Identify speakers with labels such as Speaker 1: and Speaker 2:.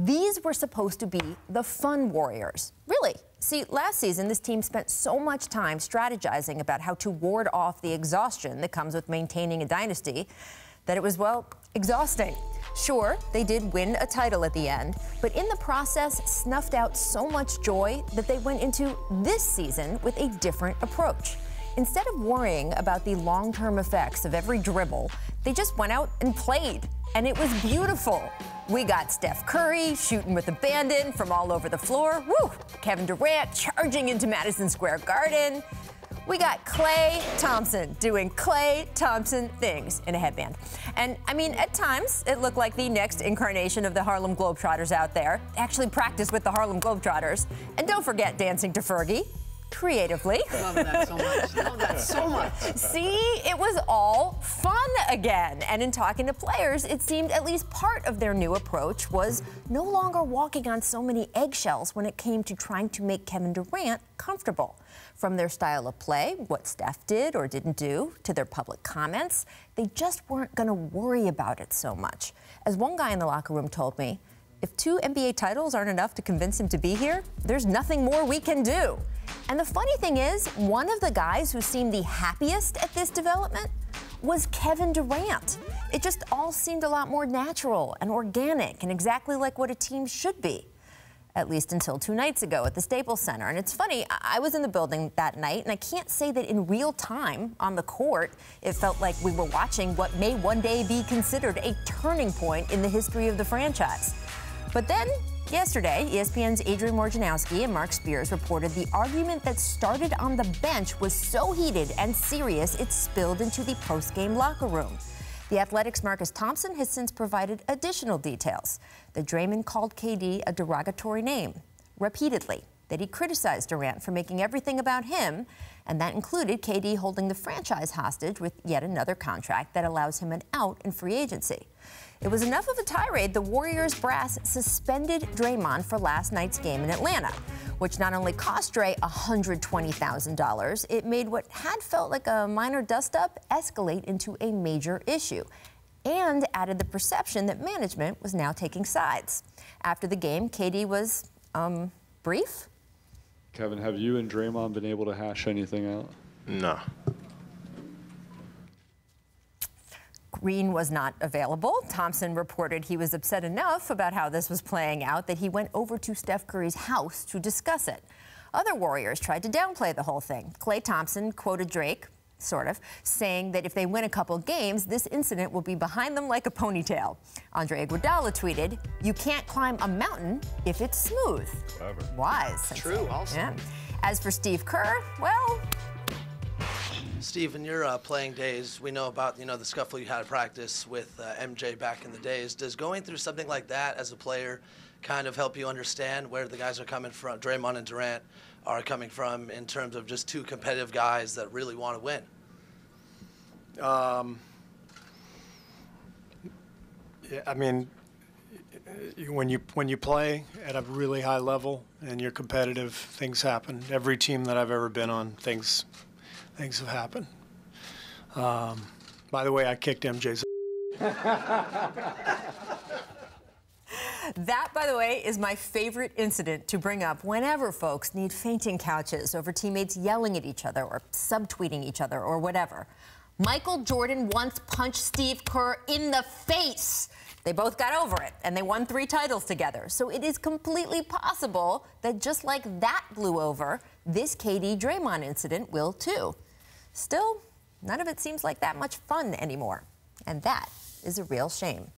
Speaker 1: These were supposed to be the fun Warriors. Really. See, last season, this team spent so much time strategizing about how to ward off the exhaustion that comes with maintaining a dynasty that it was, well, exhausting. Sure, they did win a title at the end, but in the process snuffed out so much joy that they went into this season with a different approach. Instead of worrying about the long-term effects of every dribble, they just went out and played, and it was beautiful. We got Steph Curry shooting with abandon from all over the floor. Woo! Kevin Durant charging into Madison Square Garden. We got Klay Thompson doing Klay Thompson things in a headband. And, I mean, at times, it looked like the next incarnation of the Harlem Globetrotters out there. Actually practiced with the Harlem Globetrotters. And don't forget dancing to Fergie. Creatively.
Speaker 2: Love that so much. Love that so much.
Speaker 1: See, it was all fun again. And in talking to players, it seemed at least part of their new approach was no longer walking on so many eggshells when it came to trying to make Kevin Durant comfortable. From their style of play, what Steph did or didn't do, to their public comments, they just weren't going to worry about it so much. As one guy in the locker room told me, if 2 NBA titles aren't enough to convince him to be here, there's nothing more we can do. And the funny thing is, one of the guys who seemed the happiest at this development was Kevin Durant. It just all seemed a lot more natural and organic and exactly like what a team should be. At least until 2 nights ago at the Staples Center. And it's funny, I was in the building that night, and I can't say that in real time on the court, it felt like we were watching what may one day be considered a turning point in the history of the franchise. But then, yesterday, ESPN's Adrian Wojnarowski and Mark Spears reported the argument that started on the bench was so heated and serious it spilled into the post-game locker room. The Athletic's Marcus Thompson has since provided additional details that Draymond called KD a derogatory name repeatedly, that he criticized Durant for making everything about him, and that included KD holding the franchise hostage with yet another contract that allows him an out in free agency. It was enough of a tirade the Warriors brass suspended Draymond for last night's game in Atlanta, which not only cost Dre $120,000, it made what had felt like a minor dust-up escalate into a major issue, and added the perception that management was now taking sides. After the game, KD was, brief.
Speaker 3: Kevin, have you and Draymond been able to hash anything out?
Speaker 4: No.
Speaker 1: Green was not available. Thompson reported he was upset enough about how this was playing out that he went over to Steph Curry's house to discuss it. Other Warriors tried to downplay the whole thing. Klay Thompson quoted Drake, sort of, saying that if they win a couple games, this incident will be behind them like a ponytail. Andre Iguodala tweeted, "You can't climb a mountain if it's smooth."
Speaker 3: Clever.
Speaker 1: Wise.
Speaker 2: True, also.
Speaker 1: Yeah. As for Steve Kerr, well,
Speaker 5: Steve, in your playing days, we know about, the scuffle you had at practice with MJ back in the days. Does going through something like that as a player kind of help you understand where the guys are coming from, Draymond and Durant are coming from, in terms of just 2 competitive guys that really want to win?
Speaker 6: Yeah, I mean, when you play at a really high level and you're competitive, things happen. Every team that I've ever been on, things have happened. By the way, I kicked MJ's.
Speaker 1: that, by the way, is my favorite incident to bring up whenever folks need fainting couches over teammates yelling at each other or subtweeting each other or whatever. Michael Jordan once punched Steve Kerr in the face. They both got over it, and they won 3 titles together. So it is completely possible that just like that blew over, this KD-Draymond incident will too. Still, none of it seems like that much fun anymore. And that is a real shame.